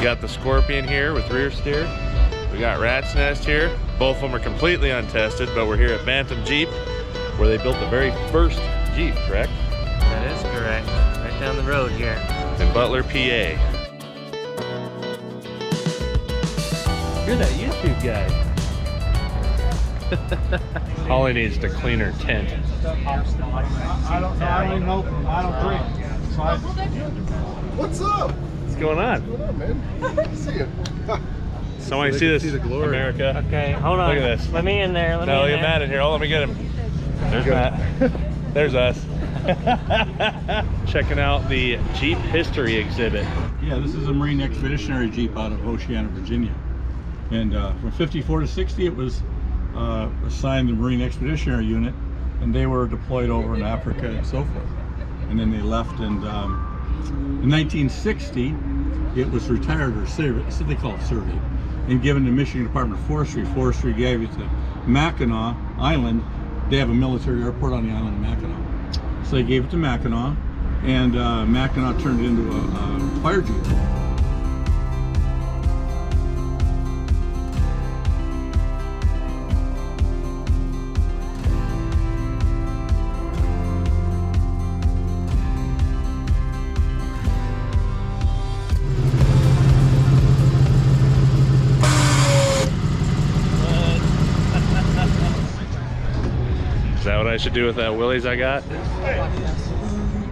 got the Scorpion here with rear steer. We got Rat's Nest here. Both of them are completely untested, but we're here at Bantam Jeep, where they built the very first Jeep, correct? That is correct. Right down the road here. In Butler, PA. You're that YouTube guy. Holly needs to clean her tent. I don't know. I don't drink. What's up? What's going on? What's going on, man? Good to see you. Somebody see this, the glory. America. Okay, hold on. Look at this. Let me in there. No, get Matt in here. Oh, let me get him. There's Matt. There's us. Checking out the Jeep history exhibit. Yeah, this is a Marine Expeditionary Jeep out of Oceana, Virginia. And from 54 to 60, it was assigned the Marine Expeditionary Unit, and they were deployed over in Africa and so forth. And then they left, and in 1960, it was retired or surveyed, so they call it surveyed, and given to Michigan Department of Forestry. Forestry gave it to Mackinac Island. They have a military airport on the island of Mackinac. So they gave it to Mackinac, and Mackinac turned it into a fire Jeep. Is that what I should do with that Willys I got?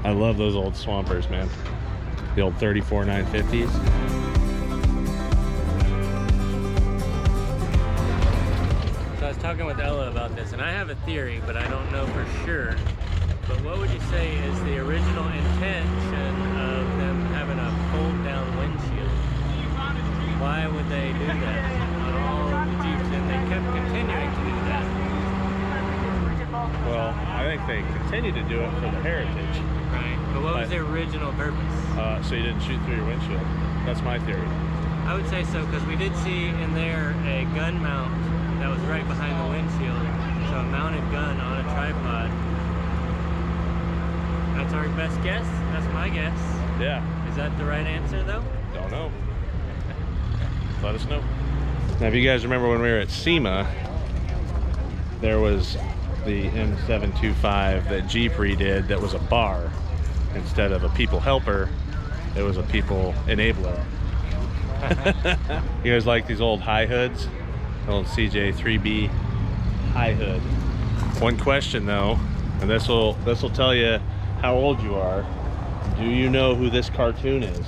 I love those old Swampers, man. The old 34 950s. So I was talking with Ella about this, and I have a theory, but I don't know for sure. But what would you say is the original intention of them having a fold-down windshield? Why would they do that on all the Jeeps, and they kept continuing to do that? Well, I think they continue to do it for the heritage. Right, but what was the original purpose? So you didn't shoot through your windshield. That's my theory. I would say so, because we did see in there a gun mount that was right behind the windshield. So a mounted gun on a tripod. That's our best guess? That's my guess. Yeah. Is that the right answer, though? Don't know. Let us know. Now, if you guys remember when we were at SEMA, there was the M725 that Jeep redid that was a bar. Instead of a people helper, it was a people enabler. You guys like these old high hoods? Old CJ3B high hood. One question though, and this will tell you how old you are. Do you know who this cartoon is?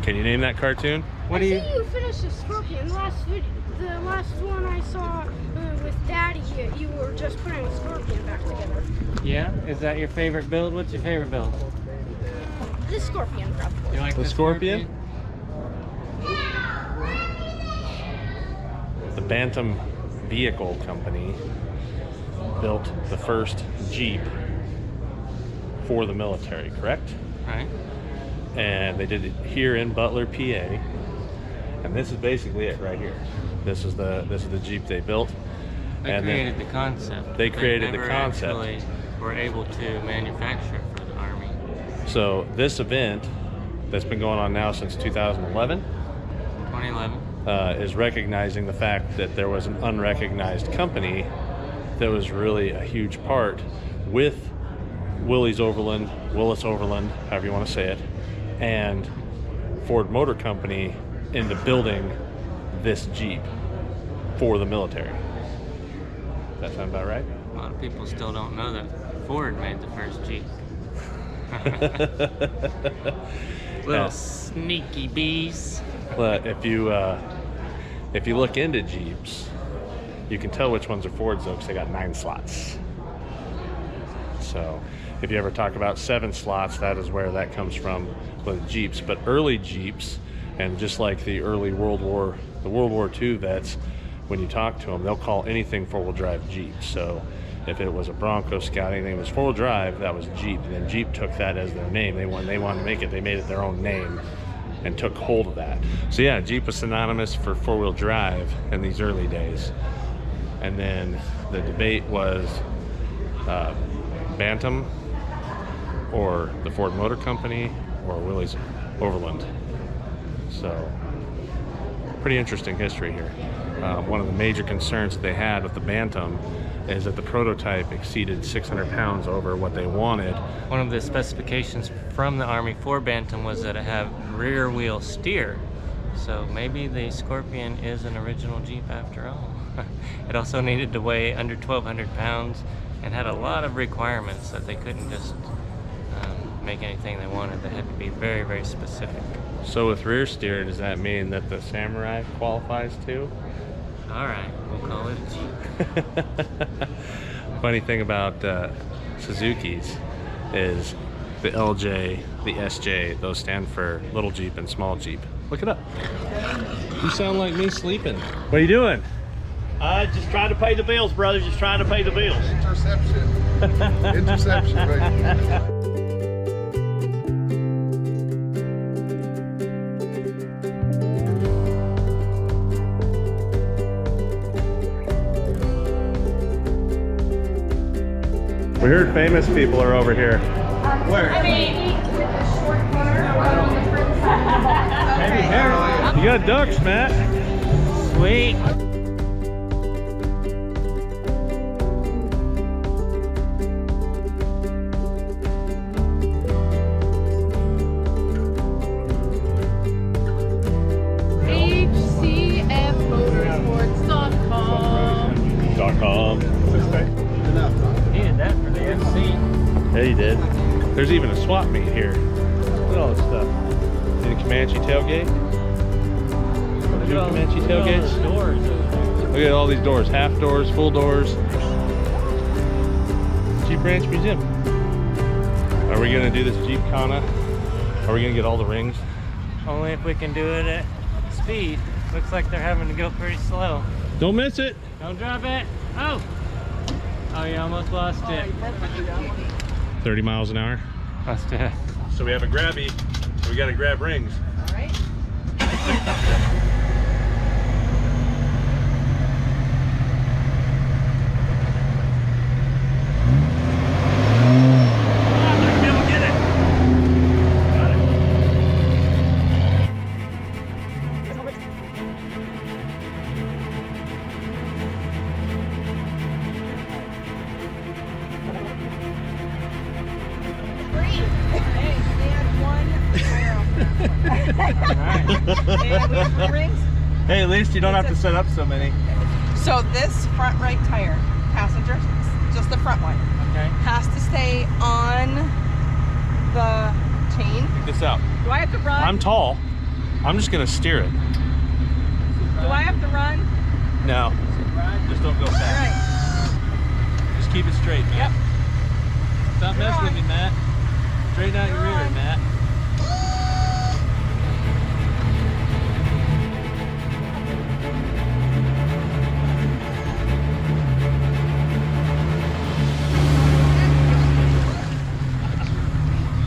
Can you name that cartoon? What do you? I see you finished the Scorpion. The last one I saw with Daddy, you were just putting the Scorpion back together. Yeah? Is that your favorite build? What's your favorite build? The Scorpion, probably. You like The Scorpion? The Bantam Vehicle Company built the first Jeep for the military, correct? Right. And they did it here in Butler, PA. And this is basically it right here. This is the Jeep they built. They and created the concept. They created the never concept. Actually were able to manufacture it for the Army. So this event that's been going on now since 2011 is recognizing the fact that there was an unrecognized company that was really a huge part with Willis Overland, however you want to say it, and Ford Motor Company into building this Jeep for the military. Does that sound about right? A lot of people still don't know that Ford made the first Jeep. Little sneaky bees. But if you look into Jeeps, you can tell which ones are Fords though, because they got 9 slots. So if you ever talk about 7 slots, that is where that comes from with Jeeps. But early Jeeps, and just like the early World War II vets, when you talk to them, they'll call anything four-wheel drive Jeep. So if it was a Bronco Scout, anything that was four-wheel drive, that was Jeep. And then Jeep took that as their name. They wanted to make it, they made it their own name and took hold of that. So yeah, Jeep was synonymous for four-wheel drive in these early days. And then the debate was Bantam or the Ford Motor Company or Willys Overland. So pretty interesting history here. One of the major concerns that they had with the Bantam is that the prototype exceeded 600 pounds over what they wanted. One of the specifications from the Army for Bantam was that it have rear wheel steer. So maybe the Scorpion is an original Jeep after all. It also needed to weigh under 1,200 pounds and had a lot of requirements that they couldn't just make anything they wanted. They had to be very, very specific. So with rear steer, does that mean that the Samurai qualifies too? All right, we'll call it a Jeep. Funny thing about Suzuki's is the LJ, the SJ, those stand for little Jeep and small Jeep. Look it up. You sound like me sleeping. What are you doing? Just trying to pay the bills, brother. Just trying to pay the bills. Interception. Interception, baby. We heard famous people are over here. Where? You got ducks, Matt. Sweet. .com. Needed that for the FC. Yeah, you did. There's even a swap meet here. Look at all this stuff. Need a Comanche tailgate? Look Two at all Comanche those tailgates? doors over there. Look at all these doors. Half doors, full doors. Jeep Ranch Museum. Are we going to do this Jeep Khana? Are we going to get all the rings? Only if we can do it at speed. Looks like they're having to go pretty slow. Don't miss it. Don't drop it. Oh! Oh, you almost lost it. 30 miles an hour. Lost it. So we have a grabby. We got to grab rings. All right. Hey, at least you don't have to set up so many. So this front right tire, passenger, just the front one, Okay. has to stay on the chain. Check this out. Do I have to run? I'm tall. I'm just going to steer it. Do I have to run? No. Just don't go All fast. right. Just keep it straight, Matt. Yep. Stop You're messing with on. me, Matt. Straighten out your You're rear, on. Matt.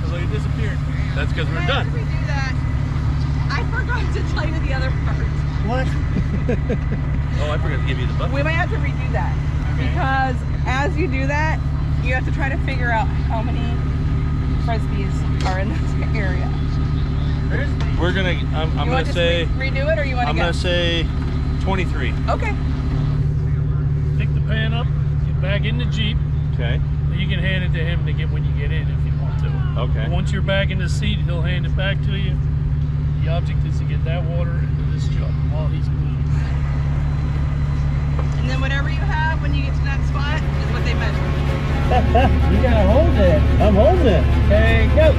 So you disappeared. That's because we're We might have done. to redo that. I forgot to tell you the other part. What? Oh, I forgot to give you the button. We might have to redo that because as you do that, you have to try to figure out how many frisbees are in this area. We're gonna. I'm You gonna want to say. redo it, or you want to I'm go? gonna say 23. Okay. Pick the pan up, get back in the Jeep, Okay. and you can hand it to him to get when you get in if you want to. Okay. Once you're back in the seat, he'll hand it back to you. The object is to get that water into this jug while he's moving. And then whatever you have when you get to that spot is what they measure. You gotta hold it. I'm holding it. Okay, go.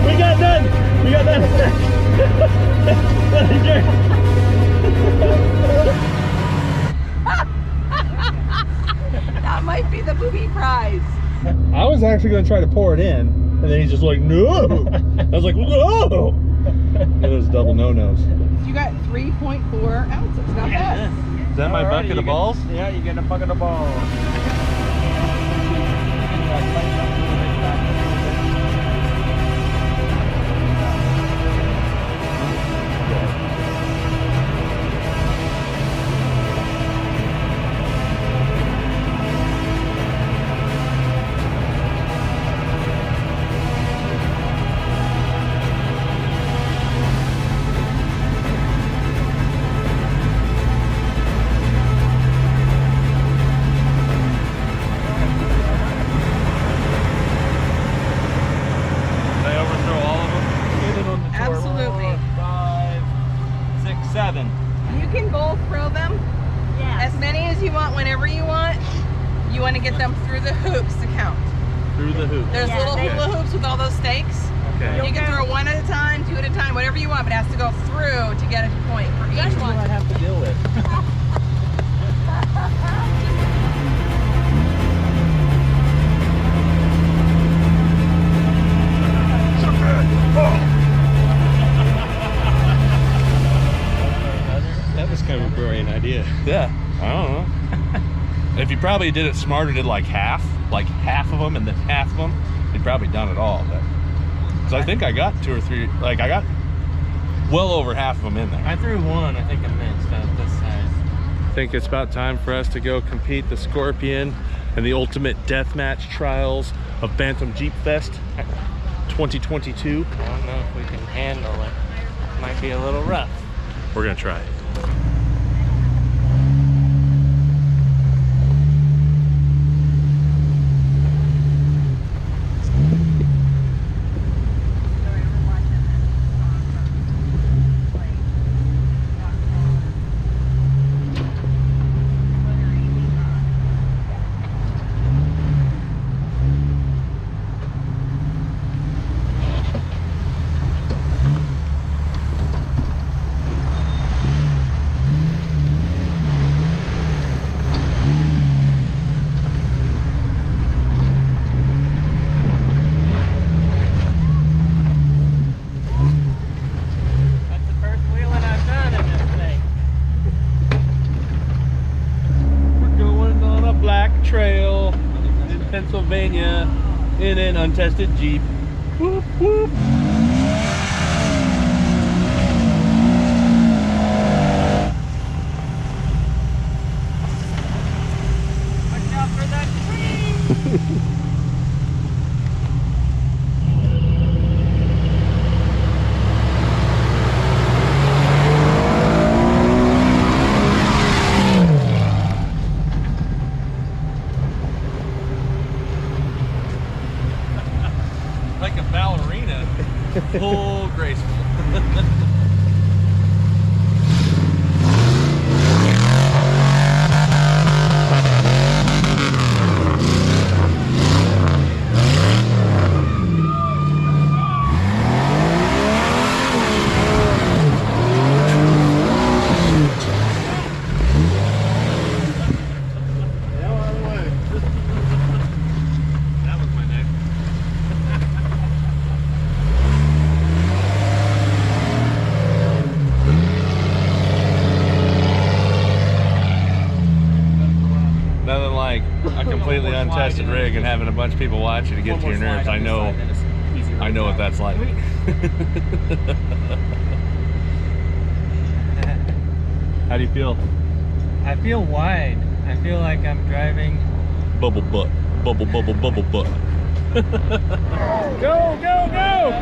We got done. We got done. That might be the booby prize. I was actually gonna try to pour it in, and then he's just like, no. I was like, no. It was double no-nos. You got 3.4 ounces. Not bad. Is that my bucket of balls? Yeah, you get a bucket of balls. 7. You can goal throw them. Yeah. As many as you want, whenever you want. You want to get them through the hoops to count. Through the hoop. There's little hula hoops with all those stakes. Okay. You can throw one at a time, 2 at a time, whatever you want, but it has to go through to get a point for each That's what one. I have to deal with. That was kind of a brilliant idea. Yeah, I don't know. If you probably did it smarter, did like half of them and then half of them, you'd probably done it all. But so I think I got 2 or 3, like I got well over half of them in there. I threw one, I think I missed out this side. I think it's about time for us to go compete the Scorpion and the Ultimate Deathmatch Trials of Bantam Jeep Fest 2022. I don't know if we can handle it. Might be a little rough. We're gonna try. Trail in Pennsylvania in an untested Jeep. Whoop, whoop. Watch out for that tree! Like a ballerina, full graceful. Nothing like a completely untested rig and having a bunch of people watch you to get to your nerves. I know what that's like. How do you feel? I feel wide. I feel like I'm driving. Bubble butt. Bubble, bubble, bubble butt. Go, go, go!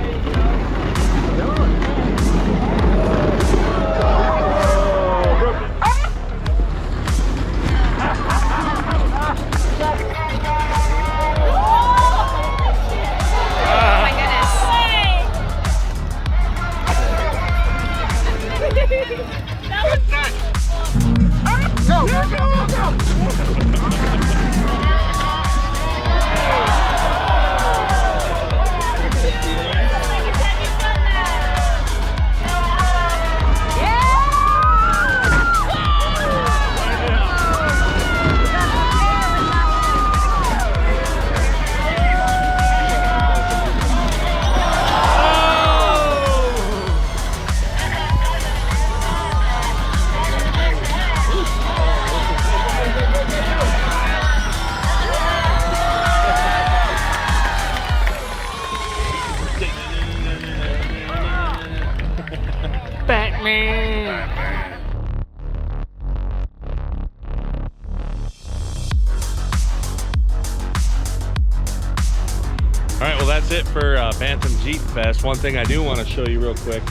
All right, well, that's it for Bantam Jeep Fest. One thing I do want to show you real quick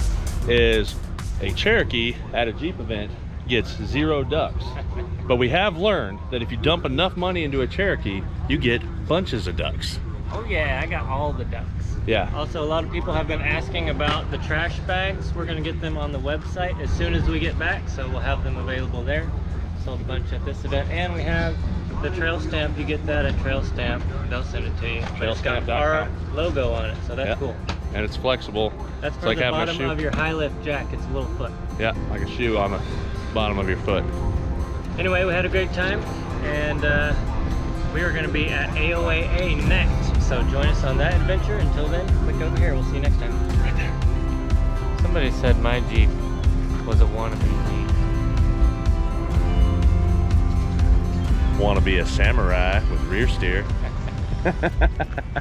is a Cherokee at a Jeep event gets 0 ducks. But we have learned that if you dump enough money into a Cherokee, you get bunches of ducks. Oh yeah, I got all the ducks. Yeah. Also, a lot of people have been asking about the trash bags. We're gonna get them on the website as soon as we get back, so we'll have them available there. Sold a bunch at this event, and we have the trail stamp. You get that at Trail Stamp. They'll send it to you. But it's got our logo on it, so that's cool. And it's flexible. That's It's for like the having a bottom shoe. of your high lift jack. It's a little foot. Yeah, like a shoe on the bottom of your foot. Anyway, we had a great time, and we are going to be at AOAA next. So join us on that adventure. Until then, click over here. We'll see you next time. Right there. Somebody said my Jeep was a wannabe Jeep. Want to be a samurai with rear steer.